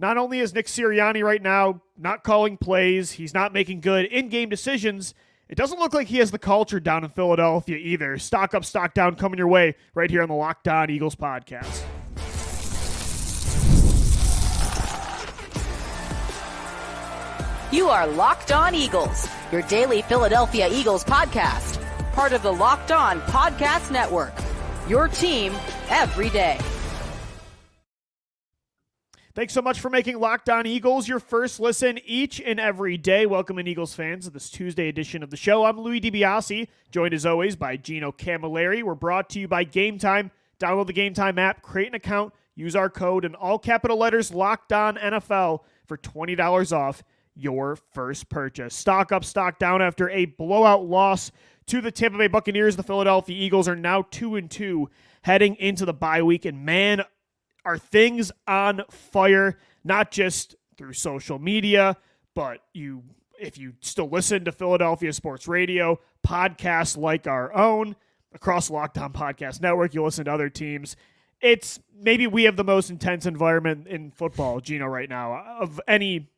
not only is Nick Sirianni right now not calling plays, he's not making good in-game decisions, it doesn't look like he has the culture down in Philadelphia either. Stock up, stock down, coming your way right here on the Locked On Eagles podcast. You are Locked On Eagles, your daily Philadelphia Eagles podcast. Part of the Locked On Podcast Network, your team every day. Thanks so much for making Locked On Eagles your first listen each and every day. Welcome in, Eagles fans, to this Tuesday edition of the show. I'm Louis DiBiase, joined as always by Gino Camilleri. We're brought to you by Game Time. Download the Game Time app, create an account, use our code in all capital letters, Locked On NFL, for $20 off your first purchase. Stock up, stock down after a blowout loss to the Tampa Bay Buccaneers. The Philadelphia Eagles are now 2-2 heading into the bye week, and man, are things on fire, not just through social media, but if you still listen to Philadelphia Sports Radio, podcasts like our own, across Locked On Podcast Network, you listen to other teams. It's maybe we have the most intense environment in football, Gino, right now, of any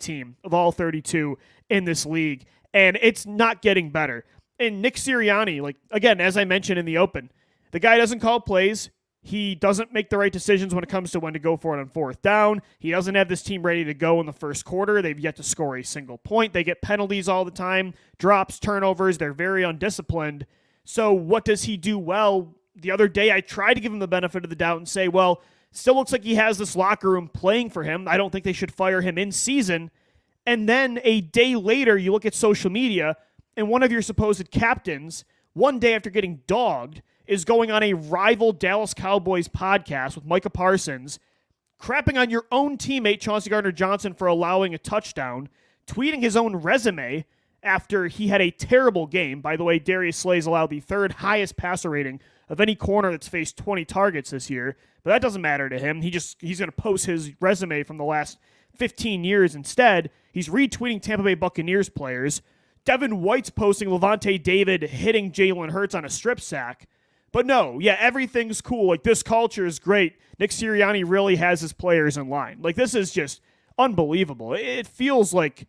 team, of all 32 in this league, and it's not getting better. And Nick Sirianni, like, again, as I mentioned in the open, the guy doesn't call plays. He doesn't make the right decisions when it comes to when to go for it on fourth down. He doesn't have this team ready to go in the first quarter. They've yet to score a single point. They get penalties all the time, drops, turnovers. They're very undisciplined. So what does he do well? The other day, I tried to give him the benefit of the doubt and say, well, still looks like he has this locker room playing for him. I don't think they should fire him in season. And then a day later, you look at social media, and one of your supposed captains, one day after getting dogged, is going on a rival Dallas Cowboys podcast with Micah Parson, crapping on your own teammate, Chauncey Gardner-Johnson, for allowing a touchdown, tweeting his own resume after he had a terrible game. By the way, Darius Slay has allowed the third highest passer rating of any corner that's faced 20 targets this year, but that doesn't matter to him. He's going to post his resume from the last 15 years instead. He's retweeting Tampa Bay Buccaneers players. Devin White's posting Levante David hitting Jalen Hurts on a strip sack. But no, yeah, everything's cool. Like, this culture is great. Nick Sirianni really has his players in line. Like, this is just unbelievable. It feels like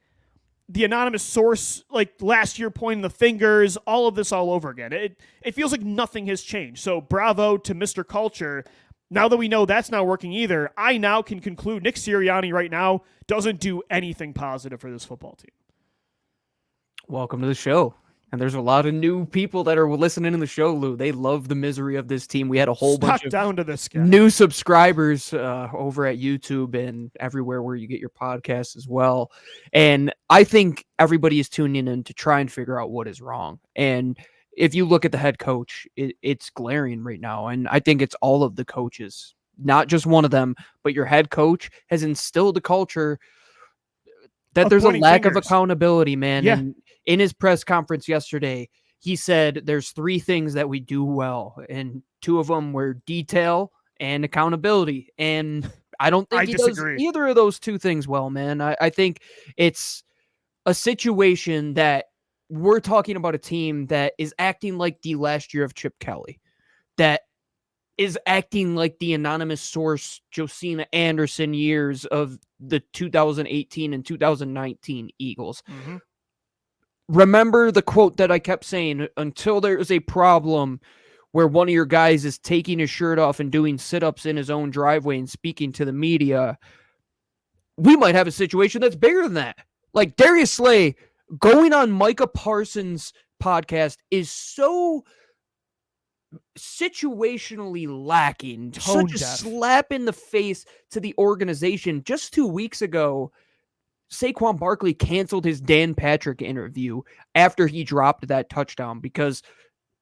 the anonymous source, like last year, pointing the fingers, all of this all over again. It feels like nothing has changed. So bravo to Mr. Culture. Now that we know that's not working either, I now can conclude Nick Sirianni right now doesn't do anything positive for this football team. Welcome to the show. And there's a lot of new people that are listening to the show, Lou. They love the misery of this team. We had a whole bunch of down to this guy. New subscribers over at YouTube and everywhere where you get your podcasts as well. And I think everybody is tuning in to try and figure out what is wrong. And if you look at the head coach, it's glaring right now. And I think it's all of the coaches, not just one of them, but your head coach has instilled a culture that there's a lack of accountability, man. Yeah. And in his press conference yesterday, he said there's three things that we do well, and two of them were detail and accountability. And I don't think he does either of those two things well, man. I think it's a situation that we're talking about a team that is acting like the last year of Chip Kelly, that is acting like the anonymous source Josina Anderson years of the 2018 and 2019 Eagles. Mm-hmm. Remember the quote that I kept saying, until there is a problem where one of your guys is taking his shirt off and doing sit-ups in his own driveway and speaking to the media, we might have a situation that's bigger than that. Like Darius Slay going on Micah Parson's podcast is so situationally lacking, such a slap in the face to the organization. Just 2 weeks ago, Saquon Barkley canceled his Dan Patrick interview after he dropped that touchdown because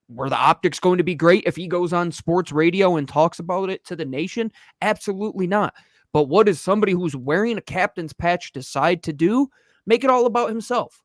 were the optics going to be great if he goes on sports radio and talks about it to the nation? Absolutely not. But what does somebody who's wearing a captain's patch decide to do? Make it all about himself.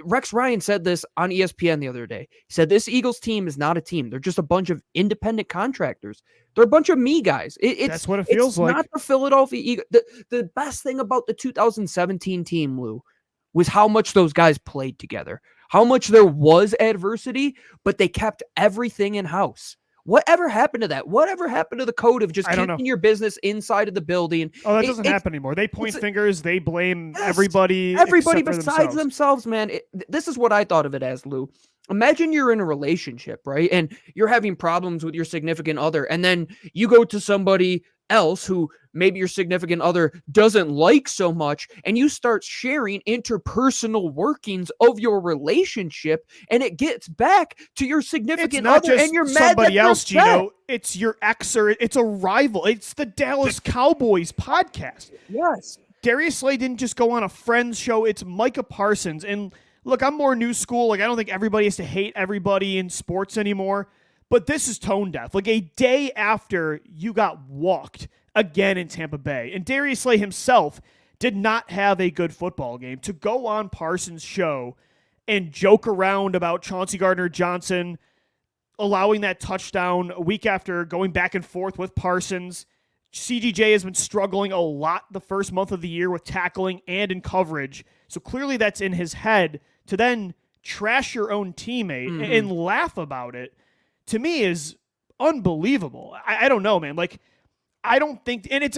Rex Ryan said this on ESPN the other day. He said, this Eagles team is not a team. They're just a bunch of independent contractors. They're a bunch of me guys. That's what it feels like. It's not the Philadelphia Eagles. The best thing about the 2017 team, Lou, was how much those guys played together, how much there was adversity, but they kept everything in-house. Whatever happened to that? Whatever happened to the code of just keeping your business inside of the building? Oh, that doesn't happen anymore. They point fingers. They blame everybody besides themselves, man. This is what I thought of it as, Lou. Imagine you're in a relationship, right? And you're having problems with your significant other. And then you go to somebody else who maybe your significant other doesn't like so much, and you start sharing interpersonal workings of your relationship, and it gets back to your significant other, and you're mad somebody else, Gino. It's your ex, or it's a rival. It's the Dallas Cowboys podcast. Yes. Darius Slay didn't just go on a Friends show. It's Micah Parsons. And look, I'm more new school. Like, I don't think everybody has to hate everybody in sports anymore. But this is tone deaf. Like, a day after you got walked again in Tampa Bay, and Darius Slay himself did not have a good football game, to go on Parsons' show and joke around about Chauncey Gardner-Johnson allowing that touchdown a week after going back and forth with Parsons. CGJ has been struggling a lot the first month of the year with tackling and in coverage. So clearly that's in his head. To then trash your own teammate and laugh about it, to me, is unbelievable. I don't know, man. Like, I don't think, and it's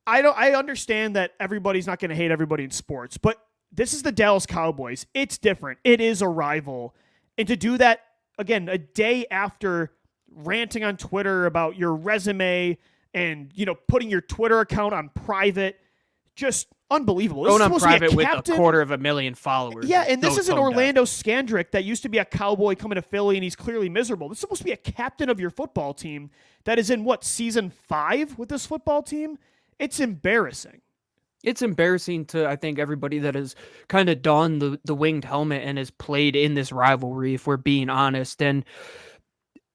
I understand that everybody's not going to hate everybody in sports, but this is the Dallas Cowboys. It's different. It is a rival. And to do that, again, a day after ranting on Twitter about your resume and, putting your Twitter account on private, just unbelievable. Going on private with 250,000 followers. Yeah, and this isn't Orlando Scandrick that used to be a Cowboy coming to Philly, and he's clearly miserable. This is supposed to be a captain of your football team that is in, season 5 with this football team? It's embarrassing. It's embarrassing to, I think, everybody that has kind of donned the winged helmet and has played in this rivalry, if we're being honest. And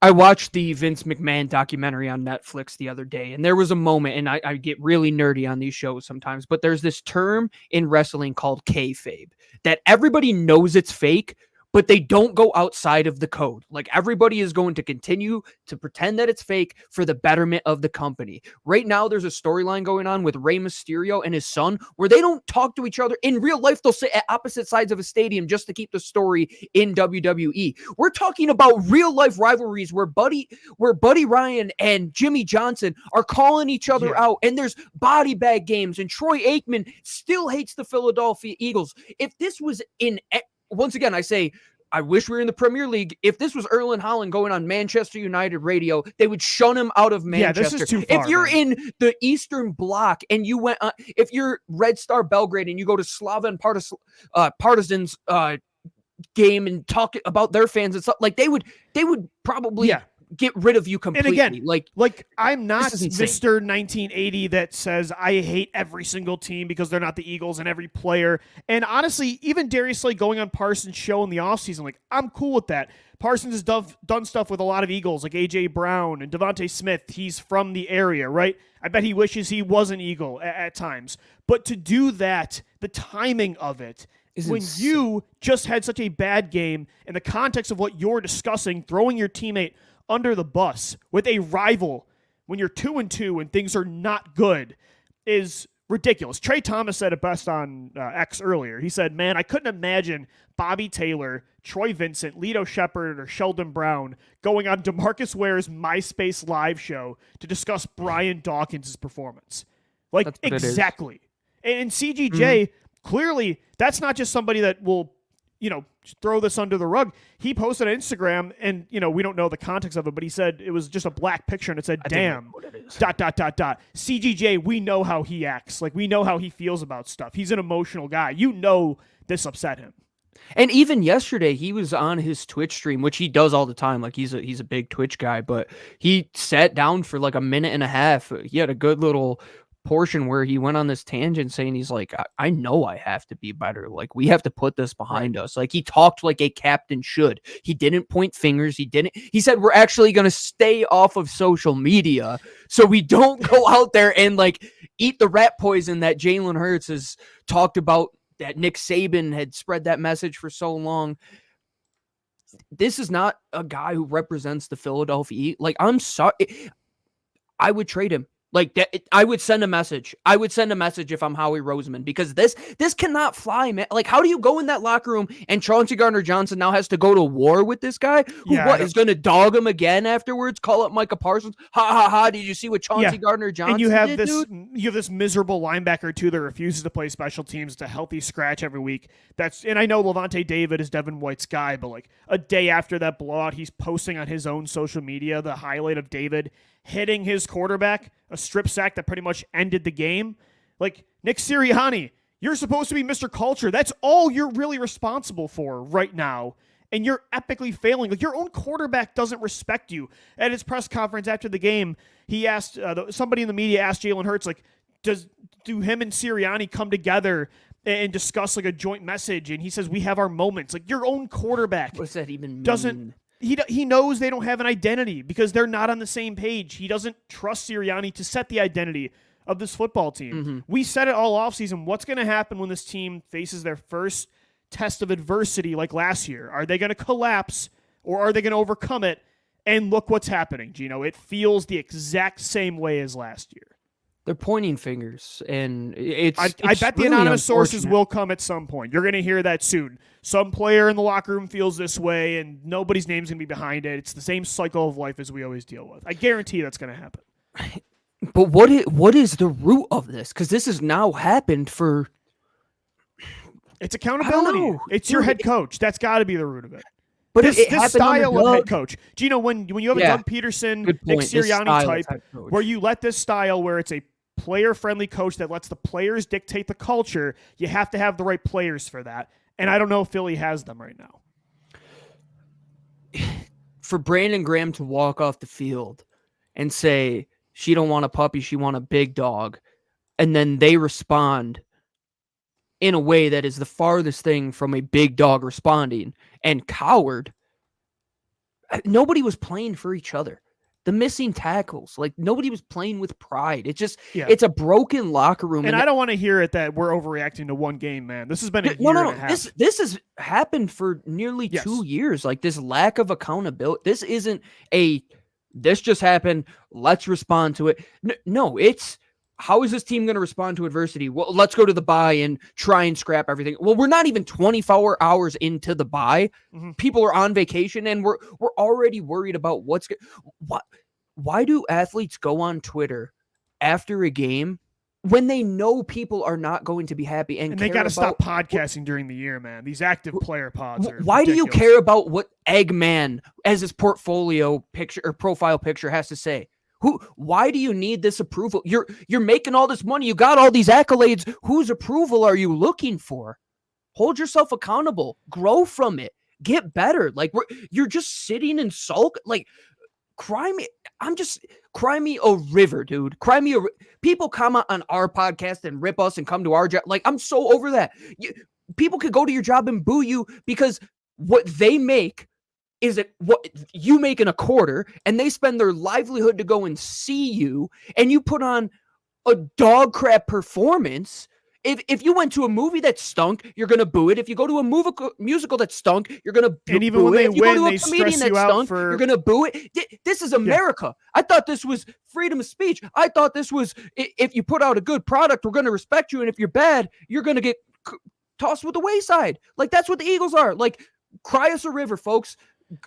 I watched the Vince McMahon documentary on Netflix the other day, and there was a moment, and I get really nerdy on these shows sometimes, but there's this term in wrestling called kayfabe that everybody knows it's fake, but they don't go outside of the code. Like, everybody is going to continue to pretend that it's fake for the betterment of the company. Right now, there's a storyline going on with Rey Mysterio and his son where they don't talk to each other. In real life, they'll sit at opposite sides of a stadium just to keep the story in WWE. We're talking about real life rivalries where Buddy Ryan and Jimmy Johnson are calling each other out, and there's body bag games, and Troy Aikman still hates the Philadelphia Eagles. If this was once again, I say, I wish we were in the Premier League. If this was Erling Haaland going on Manchester United radio, they would shun him out of Manchester. Yeah, this is too far, if you're in the Eastern Bloc and you went, if you're Red Star Belgrade and you go to Slaven Partizan's game and talk about their fans and stuff, like they would probably get rid of you completely. And again, like I'm not Mr. 1980 that says I hate every single team because they're not the Eagles and every player. And honestly, even Darius Slay going on Parsons' show in the offseason, like, I'm cool with that. Parsons has done stuff with a lot of Eagles, like A.J. Brown and Devontae Smith. He's from the area, right? I bet he wishes he was an Eagle at times. But to do that, the timing of it, when you just had such a bad game in the context of what you're discussing, throwing your teammate under the bus with a rival when you're 2-2 and things are not good, is ridiculous. Trey Thomas said it best on X earlier. He said, man, I couldn't imagine Bobby Taylor, Troy Vincent, Lito Shepherd, or Sheldon Brown going on DeMarcus Ware's MySpace live show to discuss Brian Dawkins' performance. Like, exactly. And CGJ, clearly, that's not just somebody that will, throw this under the rug. He posted on Instagram, and, we don't know the context of it, but he said it was just a black picture, and it said, damn, ... CGJ, we know how he acts. Like, we know how he feels about stuff. He's an emotional guy. This upset him. And even yesterday, he was on his Twitch stream, which he does all the time. Like, he's a big Twitch guy, but he sat down for like a minute and a half. He had a good little portion where he went on this tangent saying, he's like, I know I have to be better. Like, we have to put this behind us. Like, he talked like a captain should. He didn't point fingers. He said, we're actually going to stay off of social media so we don't go out there and like eat the rat poison that Jalen Hurts has talked about, that Nick Saban had spread that message for so long. This is not a guy who represents the Philadelphia. Like, I'm sorry. I would trade him. Like that, I would send a message. I would send a message if I'm Howie Roseman, because this cannot fly, man. Like, how do you go in that locker room and Chauncey Gardner-Johnson now has to go to war with this guy who is going to dog him again afterwards? Call up Micah Parsons. Ha ha ha! Did you see what Chauncey Gardner-Johnson and you have did, this dude? You have this miserable linebacker too that refuses to play special teams. It's a healthy scratch every week. And I know Levante David is Devin White's guy, but like a day after that blowout, he's posting on his own social media the highlight of David hitting his quarterback, a strip sack that pretty much ended the game. Like, Nick Sirianni, you're supposed to be Mr. Culture. That's all you're really responsible for right now, and you're epically failing. Like, your own quarterback doesn't respect you. At his press conference after the game, he asked, somebody in the media asked Jalen Hurts, like, do him and Sirianni come together and discuss like a joint message? And he says, we have our moments. Like, your own quarterback. What does that even Doesn't mean? he knows they don't have an identity because they're not on the same page. He doesn't trust Sirianni to set the identity of this football team. Mm-hmm. We said it all offseason. What's going to happen when this team faces their first test of adversity like last year? Are they going to collapse or are they going to overcome it? And look what's happening, Gino. It feels the exact same way as last year. They're pointing fingers, and I bet the really anonymous sources will come at some point. You're going to hear that soon. Some player in the locker room feels this way, and nobody's name's going to be behind it. It's the same cycle of life as we always deal with. I guarantee that's going to happen. But what is the root of this? Because this has now happened for... It's accountability. It's your head coach. That's got to be the root of it. But this style of head coach. Gino, when you have a Doug Peterson, Nick Sirianni type, where you let this style where it's a player-friendly coach that lets the players dictate the culture, you have to have the right players for that. And I don't know if Philly has them right now. For Brandon Graham to walk off the field and say, she don't want a puppy, she want a big dog, and then they respond in a way that is the farthest thing from a big dog responding, and coward, nobody was playing for each other. The missing tackles, like nobody was playing with pride. It's just, it's a broken locker room. And I don't want to hear it that we're overreacting to one game, man. This has been a year and a half. This has happened for nearly 2 years. Like this lack of accountability. This isn't this just happened, let's respond to it. No, it's, how is this team going to respond to adversity? Well, let's go to the bye and try and scrap everything. Well, we're not even 24 hours into the bye. Mm-hmm. People are on vacation, and we're already worried about why do athletes go on Twitter after a game when they know people are not going to be happy? And they got to stop podcasting during the year, man. These active player pods are why ridiculous. Do you care about what Eggman as his portfolio picture or profile picture has to say? Why do you need this approval? You're making all this money. You got all these accolades. Whose approval are you looking for? Hold yourself accountable. Grow from it. Get better. Like you're just sitting and sulk. Like cry me a river, dude. People comment on our podcast and rip us and come to our job. Like I'm so over that. People could go to your job and boo you because what they make is it what you make in a quarter, and they spend their livelihood to go and see you, and you put on a dog crap performance. If you went to a movie that stunk, you're gonna boo it. If you go to a musical that stunk, you're gonna boo it. And even when they win, they stress you out for... you're gonna boo it. This is America. I thought this was freedom of speech. I thought this was, if you put out a good product, we're gonna respect you, and if you're bad, you're gonna get tossed with the wayside. Like that's what the Eagles are. Like cry us a river, folks.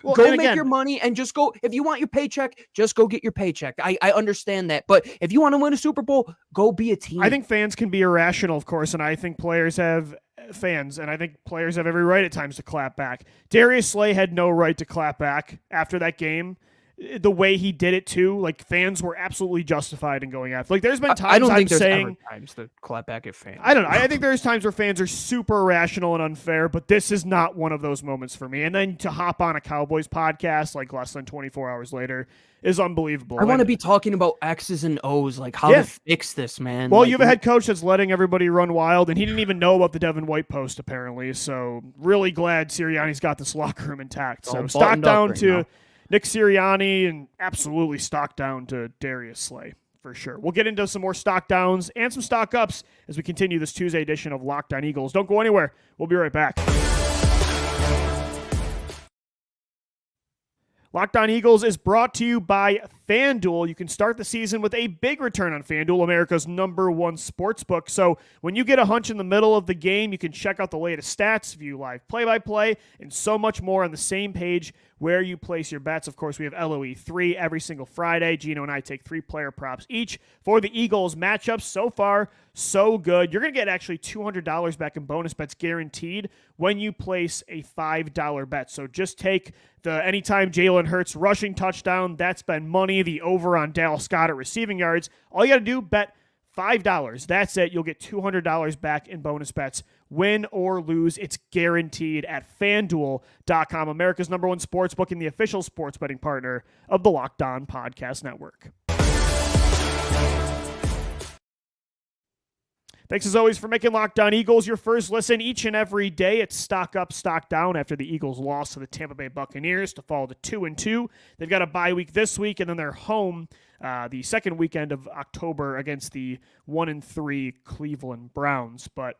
Well, go make your money and just go. If you want your paycheck, just go get your paycheck. I understand that. But if you want to win a Super Bowl, go be a team. I think fans can be irrational, of course, and I think players have every right at times to clap back. Darius Slay had no right to clap back after that game. The way he did it too, like fans were absolutely justified in going after. Like there's been times I don't think there's ever times to clap back at fans. I don't know. I think there's times where fans are super irrational and unfair, but this is not one of those moments for me. And then to hop on a Cowboys podcast like less than 24 hours later is unbelievable. I want to be talking about X's and O's, like how to fix this, man. Well, you have a head coach that's letting everybody run wild, and he didn't even know about the Devin White post apparently. So really glad Sirianni's got this locker room intact. So stock down to Nick Sirianni, and absolutely stock down to Darius Slay for sure. We'll get into some more stock downs and some stock ups as we continue this Tuesday edition of Locked On Eagles. Don't go anywhere. We'll be right back. Locked On Eagles is brought to you by FanDuel. You can start the season with a big return on FanDuel, America's #1 sportsbook. So when you get a hunch in the middle of the game, you can check out the latest stats, view live play-by-play, and so much more on the same page where you place your bets. Of course, we have LOE3 every single Friday. Gino and I take 3-player props each for the Eagles matchups. So far, so good. You're going to get actually $200 back in bonus bets guaranteed when you place a $5 bet. So just take the anytime Jalen Hurts rushing touchdown. That's been money. The over on Dallas Goedert receiving yards. All you got to do, bet $5. That's it. You'll get $200 back in bonus bets. Win or lose, it's guaranteed at FanDuel.com, America's #1 sportsbook and the official sports betting partner of the Locked On Podcast Network. Thanks as always for making Locked On Eagles your first listen each and every day. It's stock up, stock down after the Eagles lost to the Tampa Bay Buccaneers to fall to 2-2. They've got a bye week this week, and then they're home the second weekend of October against the 1-3 Cleveland Browns. But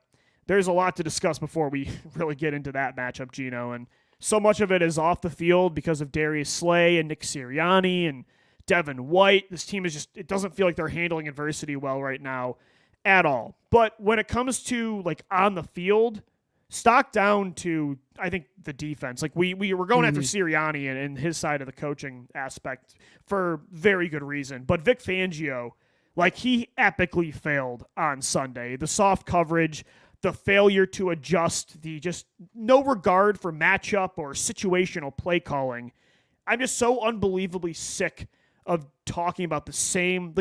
there's a lot to discuss before we really get into that matchup, Gino. And so much of it is off the field because of Darius Slay and Nick Sirianni and Devin White. This team is just, it doesn't feel like they're handling adversity well right now at all. But when it comes to like on the field, stock down to, I think, the defense. Like we were going after Sirianni and his side of the coaching aspect for very good reason. But Vic Fangio, like he epically failed on Sunday. The soft coverage, the failure to adjust, the just no regard for matchup or situational play calling. I'm just so unbelievably sick of talking about the same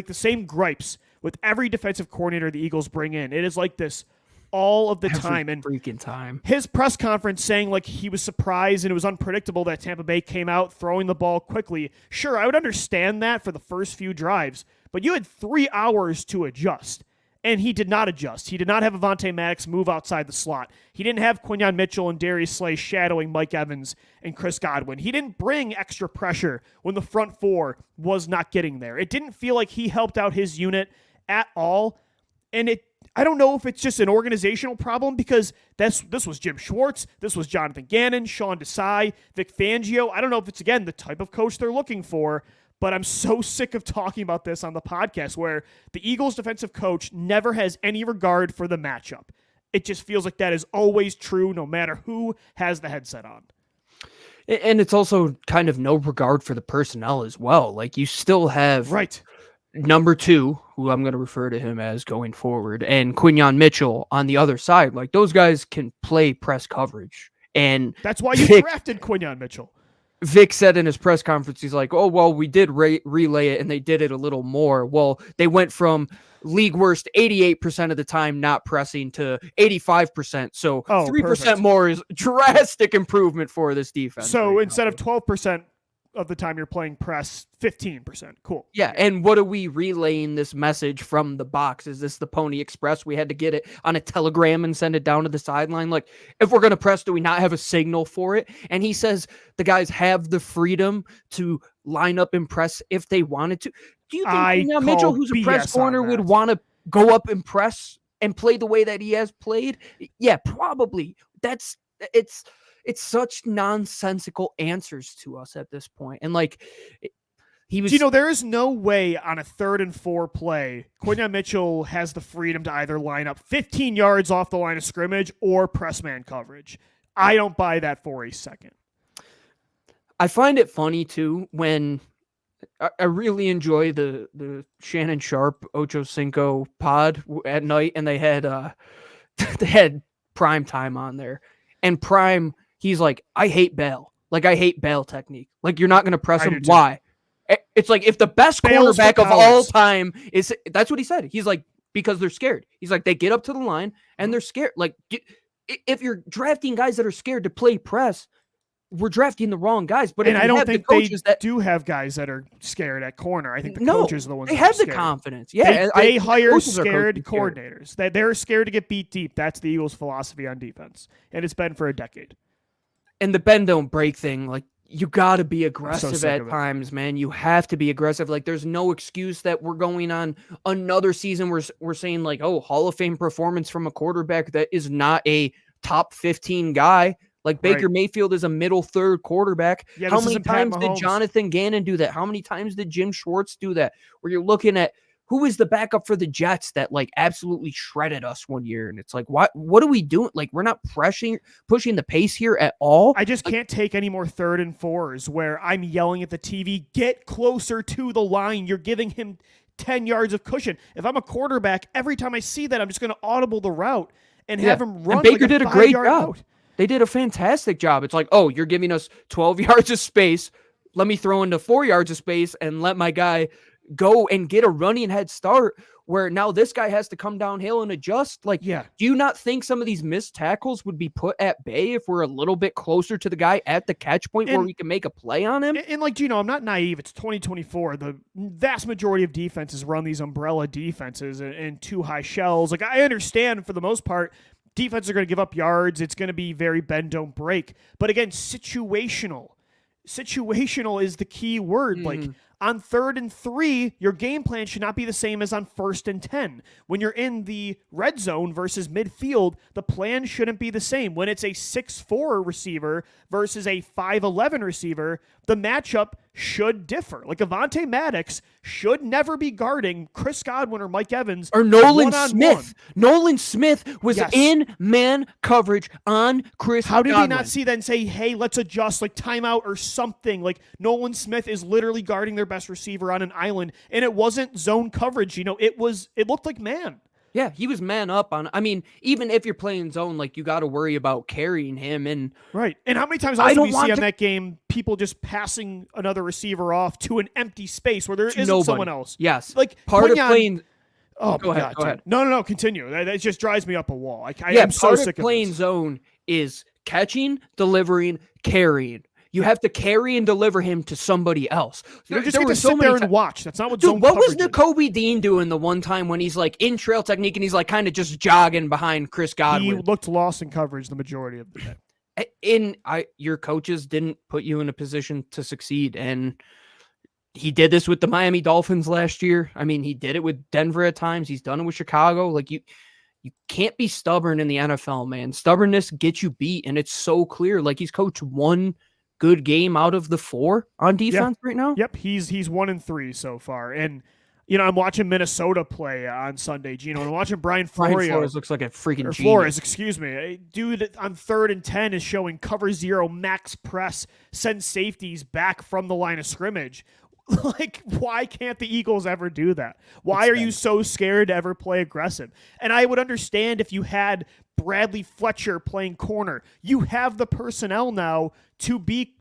gripes with every defensive coordinator the Eagles bring in. It is like this all of the time. And freaking time. His press conference saying like he was surprised and it was unpredictable that Tampa Bay came out throwing the ball quickly. Sure, I would understand that for the first few drives, but you had 3 hours to adjust. And he did not adjust. He did not have Avonte Maddox move outside the slot. He didn't have Quinyon Mitchell and Darius Slay shadowing Mike Evans and Chris Godwin. He didn't bring extra pressure when the front four was not getting there. It didn't feel like he helped out his unit at all. And I don't know if it's just an organizational problem because this was Jim Schwartz, this was Jonathan Gannon, Sean Desai, Vic Fangio. I don't know if it's, again, the type of coach they're looking for. But I'm so sick of talking about this on the podcast where the Eagles defensive coach never has any regard for the matchup. It just feels like that is always true no matter who has the headset on. And it's also kind of no regard for the personnel as well. Like you still have number 2, who I'm going to refer to him as going forward, and Quinyon Mitchell on the other side. Like those guys can play press coverage. And that's why you drafted Quinyon Mitchell. Vic said in his press conference, he's like, oh, well, we did relay it and they did it a little more. Well, they went from league worst 88% of the time not pressing to 85%. So 3% more is drastic improvement for this defense. So instead of 12% of the time you're playing press, 15%. Cool. Yeah, and what are we relaying this message from the box? Is this the Pony Express? We had to get it on a telegram and send it down to the sideline. Like, if we're going to press, do we not have a signal for it? And he says the guys have the freedom to line up and press if they wanted to. Do you think Quinyon Mitchell, who's a press corner, would want to go up and press and play the way that he has played? Yeah, probably. It's such nonsensical answers to us at this point. And like he was, there is no way on a 3rd and 4 play, Quinyon Mitchell has the freedom to either line up 15 yards off the line of scrimmage or press man coverage. I don't buy that for a second. I find it funny too, when I really enjoy the Shannon Sharp Ocho Cinco pod at night. And they had Prime Time on there, and Prime, he's like, I hate bail. Like, I hate bail technique. Like, you're not going to press him. Why? It's like, if the best cornerback of all time is, that's what he said. He's like, because they're scared. He's like, they get up to the line and they're scared. Like, if you're drafting guys that are scared to play press, we're drafting the wrong guys. But I don't think they do have guys that are scared at corner. I think the coaches are the ones they that have the confidence. Yeah, they hire scared coordinators. They're scared to get beat deep. That's the Eagles' philosophy on defense, and it's been for a decade. And the bend don't break thing, like, you got to be aggressive at times, man. You have to be aggressive. Like, there's no excuse that we're going on another season where we're saying, like, oh, Hall of Fame performance from a quarterback that is not a top 15 guy. Like Baker Mayfield is a middle third quarterback. Yeah, how many times did Jonathan Gannon do that? How many times did Jim Schwartz do that? Where you're looking at who is the backup for the Jets that like absolutely shredded us one year. And it's like, what are we doing? Like, we're not pushing the pace here at all. I just can't take any more 3rd and 4s where I'm yelling at the TV, get closer to the line. You're giving him 10 yards of cushion. If I'm a quarterback, every time I see that, I'm just going to audible the route and have him run. And Baker did a great job. Route. They did a fantastic job. It's like, oh, you're giving us 12 yards of space. Let me throw into 4 yards of space and let my guy go and get a running head start, where now this guy has to come downhill and adjust. Like, do you not think some of these missed tackles would be put at bay if we're a little bit closer to the guy at the catch point where we can make a play on him? And like, Gino, I'm not naive. It's 2024. The vast majority of defenses run these umbrella defenses and too high shells. Like, I understand for the most part, defenses are going to give up yards. It's going to be very bend, don't break. But again, situational. Situational is the key word. Like, on 3rd and 3, your game plan should not be the same as on 1st and 10. When you're in the red zone versus midfield, the plan shouldn't be the same. When it's a 6'4 receiver versus a 5'11 receiver, the matchup should differ. Like, Avonte Maddox should never be guarding Chris Godwin or Mike Evans or Nolan Smith. Nolan Smith was in man coverage on Chris How did Godwin. he not see that and say, hey, let's adjust, like timeout or something? Like, Nolan Smith is literally guarding their best receiver on an island, and it wasn't zone coverage. You know, it looked like man. Yeah, he was man up on. I mean, even if you're playing zone, like, you got to worry about carrying him. And right. And how many times else did we see on that game people just passing another receiver off to an empty space where there isn't someone else? Yes, like part of playing. Oh, go my God, ahead. No, continue. That just drives me up a wall. I'm so sick of playing zone is catching, delivering, carrying. You have to carry and deliver him to somebody else. You just get to sit there and watch. That's not what zone what was coverage is. Nakobe Dean doing the one time when he's like in trail technique and he's like kind of just jogging behind Chris Godwin? He looked lost in coverage the majority of the day. Your coaches didn't put you in a position to succeed, and he did this with the Miami Dolphins last year. I mean, he did it with Denver at times. He's done it with Chicago. Like, you can't be stubborn in the NFL, man. Stubbornness gets you beat, and it's so clear. Like, he's coached one good game out of the 4 on defense right now. Yep, he's 1-3 so far, and you know, I'm watching Minnesota play on Sunday, Gino, and I'm watching Brian Flores looks like a freaking genius. Flores, excuse me. Dude on 3rd and 10 is showing cover 0 max press, send safeties back from the line of scrimmage. Like, why can't the Eagles ever do that? Why are you so scared to ever play aggressive? And I would understand if you had Bradley Fletcher playing corner. You have the personnel now to be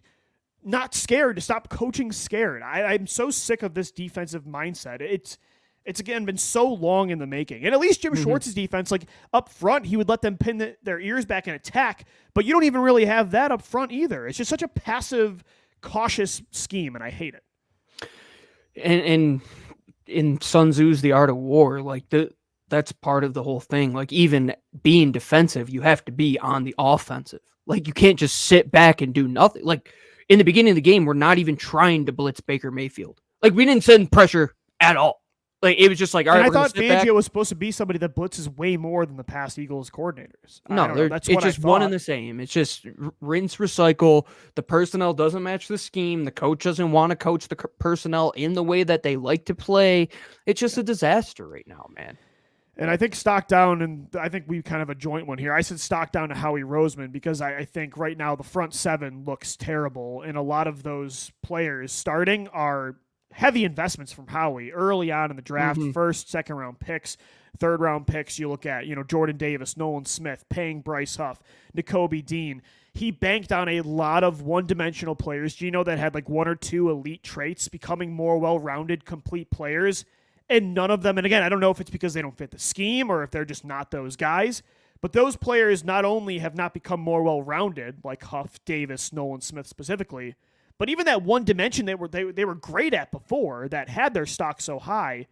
not scared, to stop coaching scared. I'm so sick of this defensive mindset. It's again been so long in the making. And at least Jim Schwartz's defense, like up front, he would let them pin their ears back and attack. But you don't even really have that up front either. It's just such a passive, cautious scheme, and I hate it. And in Sun Tzu's The Art of War, like that's part of the whole thing. Like, even being defensive, you have to be on the offensive. Like, you can't just sit back and do nothing. Like, in the beginning of the game, we're not even trying to blitz Baker Mayfield. Like, we didn't send pressure at all. Like, it was just like, all right, I thought Fangio was supposed to be somebody that blitzes way more than the past Eagles coordinators. No, it's just one and the same. It's just rinse, recycle. The personnel doesn't match the scheme. The coach doesn't want to coach the personnel in the way that they like to play. It's just a disaster right now, man. And I think stock down, and I think we kind of a joint one here. I said stock down to Howie Roseman because I think right now the front 7 looks terrible, and a lot of those players starting are heavy investments from Howie early on in the draft, first, second round picks, third round picks. You look at, Jordan Davis, Nolan Smith, paying Bryce Huff, Nakobe Dean. He banked on a lot of one-dimensional players, Gino, that had like 1 or 2 elite traits, becoming more well-rounded, complete players. And none of them, and again, I don't know if it's because they don't fit the scheme or if they're just not those guys, but those players not only have not become more well-rounded, like Huff, Davis, Nolan Smith specifically, but even that one dimension they were great at before that had their stock so high,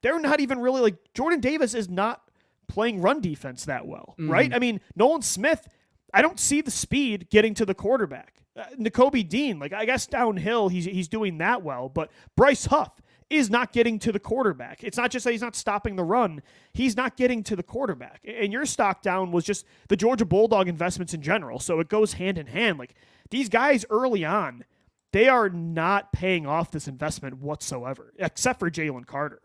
they're not even really like Jordan Davis is not playing run defense that well, right? I mean, Nolan Smith, I don't see the speed getting to the quarterback. Nakobe Dean, like I guess downhill he's doing that well, but Bryce Huff, is not getting to the quarterback. It's not just that he's not stopping the run. He's not getting to the quarterback. And your stock down was just the Georgia Bulldog investments in general. So it goes hand in hand. Like, these guys early on, they are not paying off this investment whatsoever, except for Jalen Carter.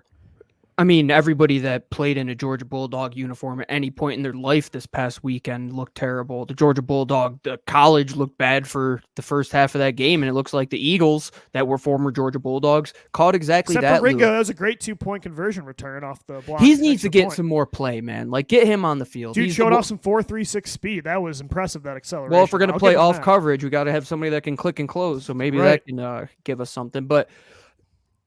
I mean, everybody that played in a Georgia Bulldog uniform at any point in their life this past weekend looked terrible. The Georgia Bulldog, the college looked bad for the first half of that game, and it looks like the Eagles that were former Georgia Bulldogs caught exactly Except that. For Ringo, that was a great 2-point conversion return off the block. He needs to get some more play, man. Like, get him on the field. Dude showed off some 4.36 speed. That was impressive, that acceleration. Well, if we're going to play off coverage, we got to have somebody that can click and close, so maybe that can give us something. But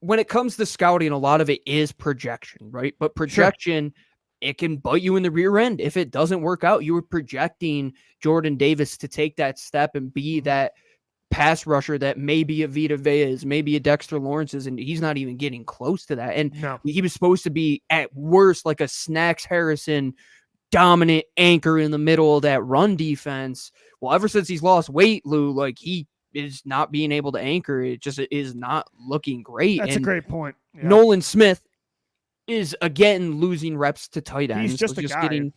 when it comes to scouting, a lot of it is projection, right? But projection, it can bite you in the rear end. If it doesn't work out, you were projecting Jordan Davis to take that step and be that pass rusher that maybe a Vita Vea is, maybe a Dexter Lawrence is, and he's not even getting close to that. And he was supposed to be, at worst, like a Snacks Harrison dominant anchor in the middle of that run defense. Well, ever since he's lost weight, Lou, like, he is not being able to anchor. It just is not looking great. That's a great point. Yeah. Nolan Smith is again losing reps to tight ends. He's just a guy.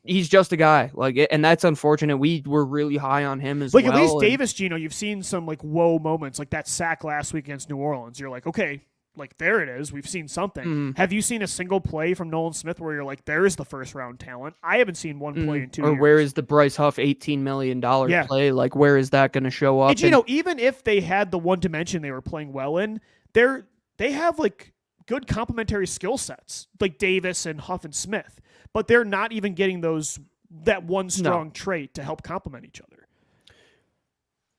He's just a guy. Like, and that's unfortunate. We were really high on him as well. Like, at least Davis, Gino, you've seen some like whoa moments, like that sack last week against New Orleans. You're like, okay, like there it is. We've seen something. Mm-hmm. Have you seen a single play from Nolan Smith where you're like, there is the first round talent? I haven't seen one play in 2 years. Or where is the Bryce Huff $18 million play? Like, where is that going to show up? And, you know, even if they had the one dimension they were playing well in, they have like good complementary skill sets, like Davis and Huff and Smith, but they're not even getting that one strong trait to help complement each other.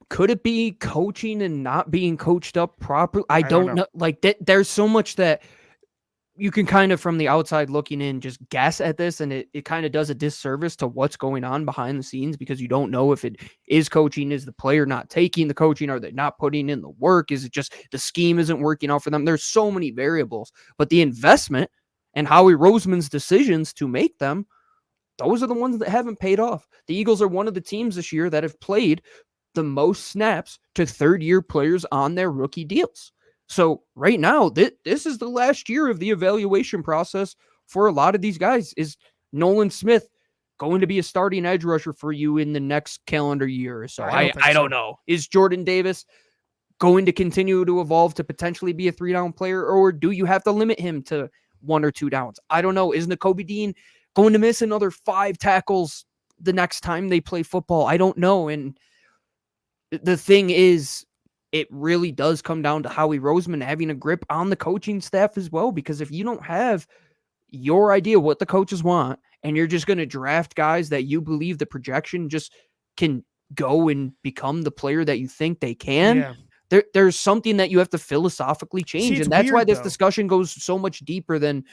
Could it be coaching and not being coached up properly? I don't know. Like, there's so much that you can kind of, from the outside looking in, just guess at this, and it kind of does a disservice to what's going on behind the scenes, because you don't know if it is coaching, is the player not taking the coaching, are they not putting in the work, is it just the scheme isn't working out for them? There's so many variables, but the investment and Howie Roseman's decisions to make them, those are the ones that haven't paid off. The Eagles are one of the teams this year that have played the most snaps to third-year players on their rookie deals. So right now, this is the last year of the evaluation process for a lot of these guys. Is Nolan Smith going to be a starting edge rusher for you in the next calendar year or so? I don't know. Is Jordan Davis going to continue to evolve to potentially be a 3-down player, or do you have to limit him to 1 or 2 downs? I don't know. Is Nakobe Dean going to miss another 5 tackles the next time they play football? I don't know. And the thing is, it really does come down to Howie Roseman having a grip on the coaching staff as well, because if you don't have your idea what the coaches want, and you're just going to draft guys that you believe the projection just can go and become the player that you think they can, there's something that you have to philosophically change. And that's why this discussion goes so much deeper than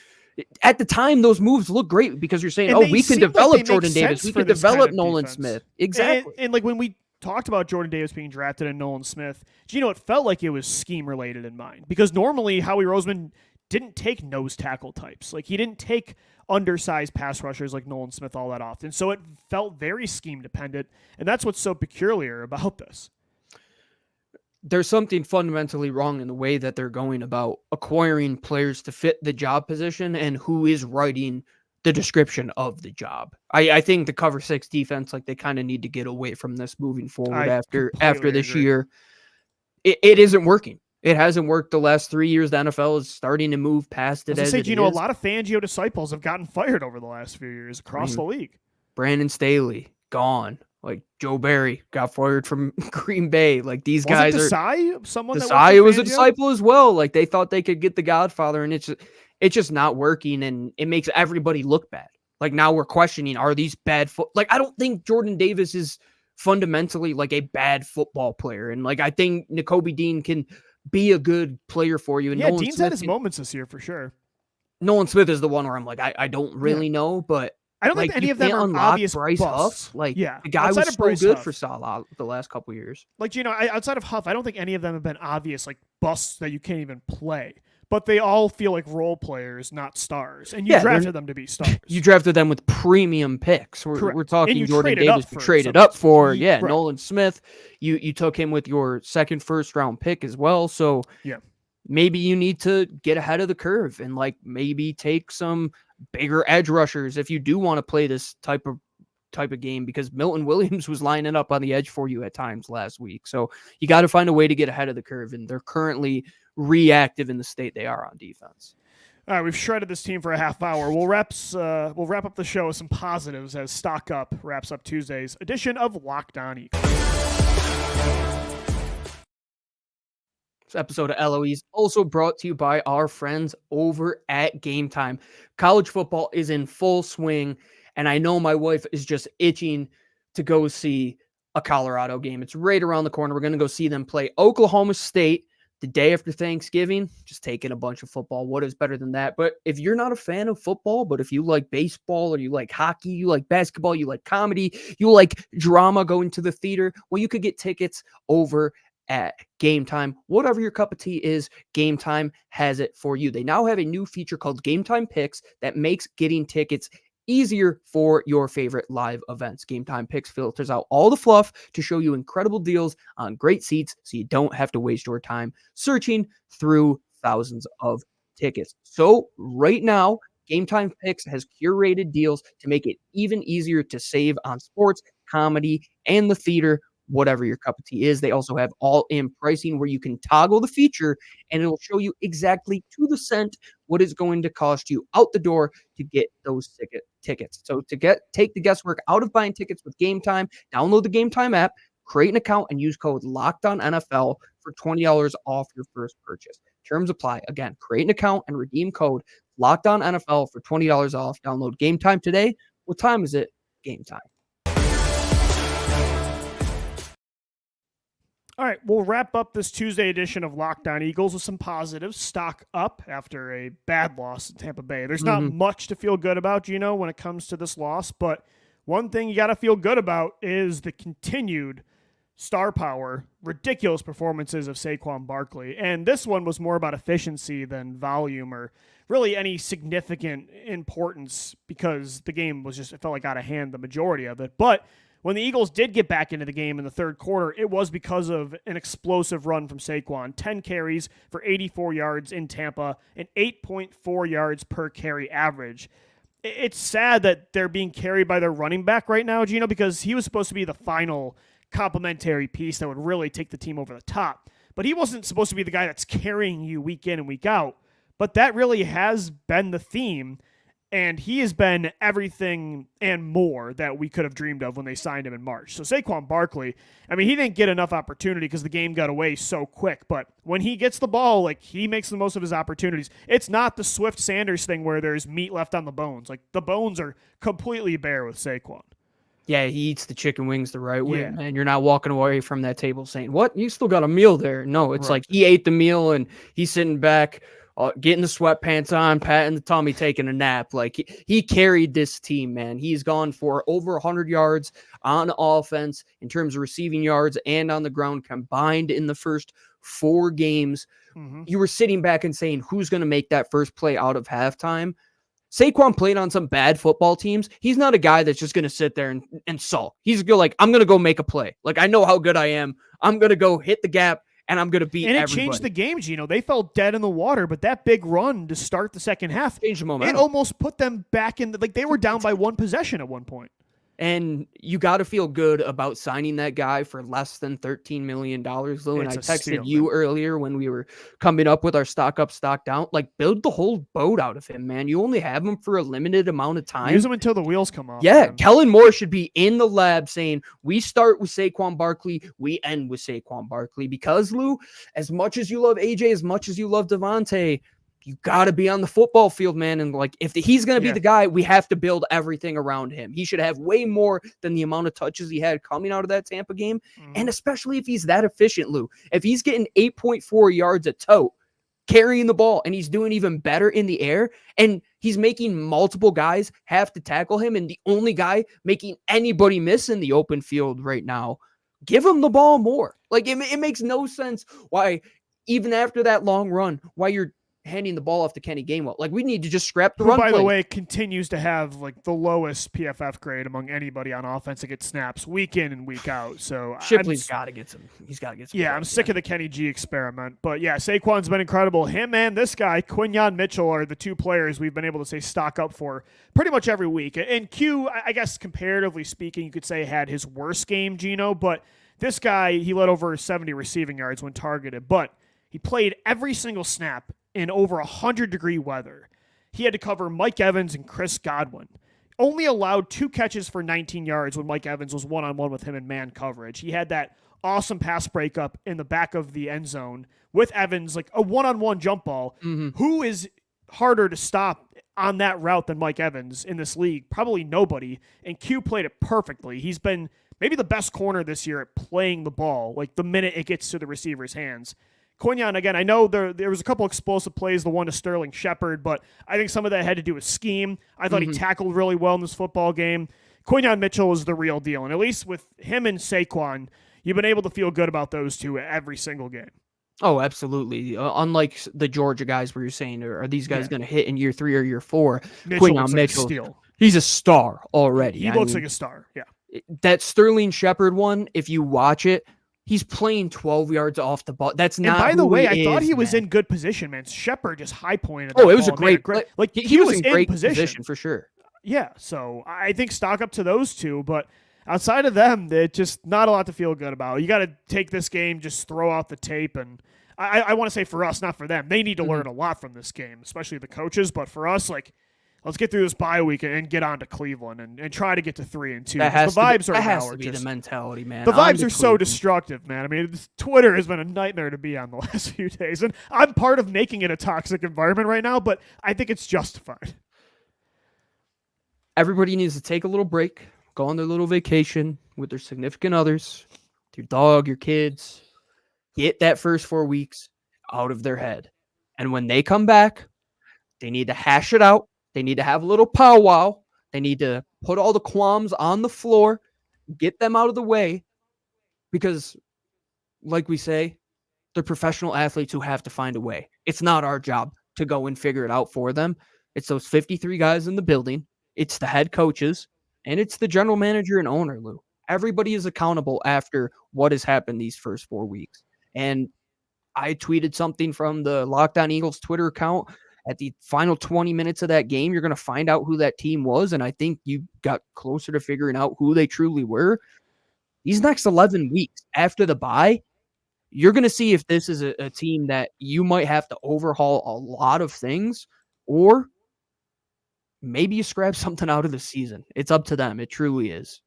at the time. Those moves look great because you're saying, we can develop Jordan Davis. We can develop Nolan Smith. Exactly. And like when we talked about Jordan Davis being drafted and Nolan Smith, it felt like it was scheme related in mind, because normally Howie Roseman didn't take nose tackle types. Like, he didn't take undersized pass rushers like Nolan Smith all that often. So it felt very scheme dependent. And that's what's so peculiar about this. There's something fundamentally wrong in the way that they're going about acquiring players to fit the job position and who is writing the description of the job. I think the cover 6 defense, like, they kind of need to get away from this moving forward after this year. It isn't working. It hasn't worked the last 3 years. The NFL is starting to move past it. A lot of Fangio disciples have gotten fired over the last few years across the league. Brandon Staley, gone. Like, Joe Barry got fired from Green Bay. Like, these guys are... Desai was a disciple as well. Like, they thought they could get the Godfather, and it's just not working, and it makes everybody look bad. Like, now we're questioning, are these bad like, I don't think Jordan Davis is fundamentally like a bad football player. And like, I think Nakobe Dean can be a good player for you. And Nolan Dean's had his moments this year for sure. Nolan Smith is the one where I'm like, I don't really know, but I don't think any of them are obvious Bryce busts. Huff. Like, the guy was so good for Salah the last couple years. Like, outside of Huff, I don't think any of them have been obvious like busts that you can't even play. But they all feel like role players, not stars. And you drafted them to be stars. You drafted them with premium picks. We're talking Jordan Davis. You traded up for Nolan Smith. You took him with your second first round pick as well. So maybe you need to get ahead of the curve and like maybe take some bigger edge rushers if you do want to play this type of game, because Milton Williams was lining up on the edge for you at times last week. So you got to find a way to get ahead of the curve, and they're currently reactive in the state they are on defense. All right, we've shredded this team for a half hour. We'll wrap up the show with some positives as Stock Up wraps up Tuesday's edition of Locked On Eagles. This episode of LOE is also brought to you by our friends over at Game Time. College football is in full swing, and I know my wife is just itching to go see a Colorado game. It's right around the corner. We're going to go see them play Oklahoma State the day after Thanksgiving. Just taking a bunch of football. What is better than that? But if you're not a fan of football, but if you like baseball or you like hockey, you like basketball, you like comedy, you like drama, going to the theater, well, you could get tickets over at Game Time. Whatever your cup of tea is, Game Time has it for you. They now have a new feature called Game Time Picks that makes getting tickets easier for your favorite live events. Game Time Picks filters out all the fluff to show you incredible deals on great seats so you don't have to waste your time searching through thousands of tickets. So right now, Game Time Picks has curated deals to make it even easier to save on sports, comedy, and the theater, whatever your cup of tea is. They also have all-in pricing where you can toggle the feature and it'll show you exactly to the cent what it's going to cost you out the door to get those tickets. So to take the guesswork out of buying tickets with Game Time, download the Game Time app, create an account, and use code LOCKEDONNFL for $20 off your first purchase. Terms apply. Again, create an account and redeem code LOCKEDONNFL for $20 off. Download Game Time today. What time is it? Game time. All right, we'll wrap up this Tuesday edition of Locked On Eagles with some positives. Stock up after a bad loss in Tampa Bay. There's not much to feel good about, Gino, when it comes to this loss, but one thing you got to feel good about is the continued star power, ridiculous performances of Saquon Barkley. And this one was more about efficiency than volume or really any significant importance, because the game was just, it felt like out of hand the majority of it. But when the Eagles did get back into the game in the third quarter, it was because of an explosive run from Saquon. 10 carries for 84 yards in Tampa, and 8.4 yards per carry average. It's sad that they're being carried by their running back right now, Gino, because he was supposed to be the final complementary piece that would really take the team over the top. But he wasn't supposed to be the guy that's carrying you week in and week out. But that really has been the theme. And he has been everything and more that we could have dreamed of when they signed him in March. So Saquon Barkley, I mean, he didn't get enough opportunity because the game got away so quick. But when he gets the ball, like, he makes the most of his opportunities. It's not the Swift Sanders thing where there's meat left on the bones. Like, the bones are completely bare with Saquon. Yeah, he eats the chicken wings the right way, man. You're not walking away from that table saying, what? You still got a meal there. No, it's like he ate the meal and he's sitting back, getting the sweatpants on, patting the tummy, taking a nap. Like, he carried this team, man. He's gone for over 100 yards on offense in terms of receiving yards and on the ground combined in the first 4 games. Mm-hmm. You were sitting back and saying, who's going to make that first play out of halftime? Saquon played on some bad football teams. He's not a guy that's just going to sit there and sulk. He's like, I'm going to go make a play. Like, I know how good I am. I'm going to go hit the gap, and I'm going to beat everybody. And it changed the game, Gino. They felt dead in the water, but that big run to start the second half changed the momentum. It almost put them back in. Like, they were down by 1 possession at one point. And you got to feel good about signing that guy for less than $13 million, Lou. And I texted you earlier when we were coming up with our stock up, stock down. Like, build the whole boat out of him, man. You only have him for a limited amount of time. Use him until the wheels come off. Yeah, man. Kellen Moore should be in the lab saying, we start with Saquon Barkley, we end with Saquon Barkley. Because, Lou, as much as you love AJ, as much as you love Devontae, you got to be on the football field, man. And like, if he's going to be the guy, we have to build everything around him. He should have way more than the amount of touches he had coming out of that Tampa game. Mm-hmm. And especially if he's that efficient, Lou, if he's getting 8.4 yards a tote carrying the ball, and he's doing even better in the air, and he's making multiple guys have to tackle him, and the only guy making anybody miss in the open field right now, give him the ball more. Like, it makes no sense why, even after that long run, why you're handing the ball off to Kenny Gainwell. Like, we need to just scrap the run play. By the way, continues to have like the lowest PFF grade among anybody on offense that gets snaps week in and week out. So Shipley's got to get some. He's got to get some. Yeah, I'm sick of the Kenny G experiment. But yeah, Saquon's been incredible. Him and this guy, Quinyon Mitchell, are the two players we've been able to say stock up for pretty much every week. And Q, I guess comparatively speaking, you could say had his worst game, Gino. But this guy, he led over 70 receiving yards when targeted. But he played every single snap in over 100-degree weather. He had to cover Mike Evans and Chris Godwin. Only allowed 2 catches for 19 yards when Mike Evans was one-on-one with him in man coverage. He had that awesome pass breakup in the back of the end zone with Evans, like a one-on-one jump ball. Mm-hmm. Who is harder to stop on that route than Mike Evans in this league? Probably nobody. And Q played it perfectly. He's been maybe the best corner this year at playing the ball, like the minute it gets to the receiver's hands. Quinyon, again, I know there was a couple explosive plays, the one to Sterling Shepard, but I think some of that had to do with scheme. I thought he tackled really well in this football game. Quinyon Mitchell is the real deal, and at least with him and Saquon, you've been able to feel good about those two every single game. Oh, absolutely. Unlike the Georgia guys where you're saying, are these guys going to hit in year 3 or year 4? Quinyon Mitchell, he's a star already. He looks like a star, yeah. That Sterling Shepard one, if you watch it, he's playing 12 yards off the ball. That's not. And by the way, I thought he was in good position, man. Shepard just high pointed. Oh, it was a great. Like he was in great position for sure. Yeah, so I think stock up to those two, but outside of them, it's just not a lot to feel good about. You got to take this game, just throw out the tape, and I want to say for us, not for them. They need to learn a lot from this game, especially the coaches. But for us, like, let's get through this bye week and get on to Cleveland and try to get to 3-2. The vibes are the mentality, man. The vibes are so destructive, man. I mean, Twitter has been a nightmare to be on the last few days, and I'm part of making it a toxic environment right now, but I think it's justified. Everybody needs to take a little break, go on their little vacation with their significant others, your dog, your kids. Get that first 4 weeks out of their head. And when they come back, they need to hash it out. They need to have a little powwow. They need to put all the qualms on the floor, get them out of the way, because, like we say, they're professional athletes who have to find a way. It's not our job to go and figure it out for them. It's those 53 guys in the building. It's the head coaches, and it's the general manager and owner, Lou. Everybody is accountable after what has happened these first 4 weeks. And I tweeted something from the Locked On Eagles Twitter account. At the final 20 minutes of that game, you're going to find out who that team was, and I think you got closer to figuring out who they truly were. These next 11 weeks after the bye, you're going to see if this is a team that you might have to overhaul a lot of things, or maybe you scrap something out of the season. It's up to them. It truly is.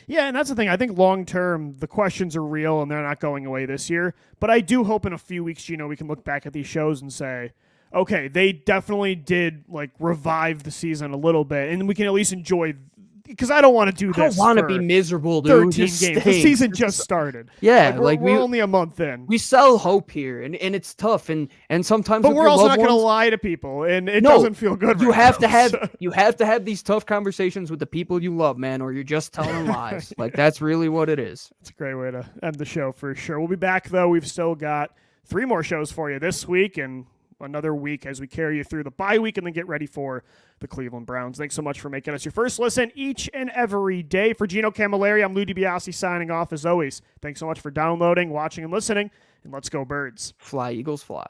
Yeah, and that's the thing. I think long-term, the questions are real, and they're not going away this year. But I do hope in a few weeks, Gino, we can look back at these shows and say, okay, they definitely did like revive the season a little bit, and we can at least enjoy. Because I don't want to do this. I don't want to be miserable, dude. 13 games. The season just started. Yeah, we're only a month in. We sell hope here, and it's tough, and sometimes. But we're also not going to lie to people, and it doesn't feel good. You have to have these tough conversations with the people you love, man, or you're just telling lies. Like, that's really what it is. It's a great way to end the show for sure. We'll be back though. We've still got 3 more shows for you this week, and another week as we carry you through the bye week and then get ready for the Cleveland Browns. Thanks so much for making us your first listen each and every day. For Gino Camilleri, I'm Lou DiBiase signing off as always. Thanks so much for downloading, watching, and listening, and let's go Birds. Fly, Eagles, fly.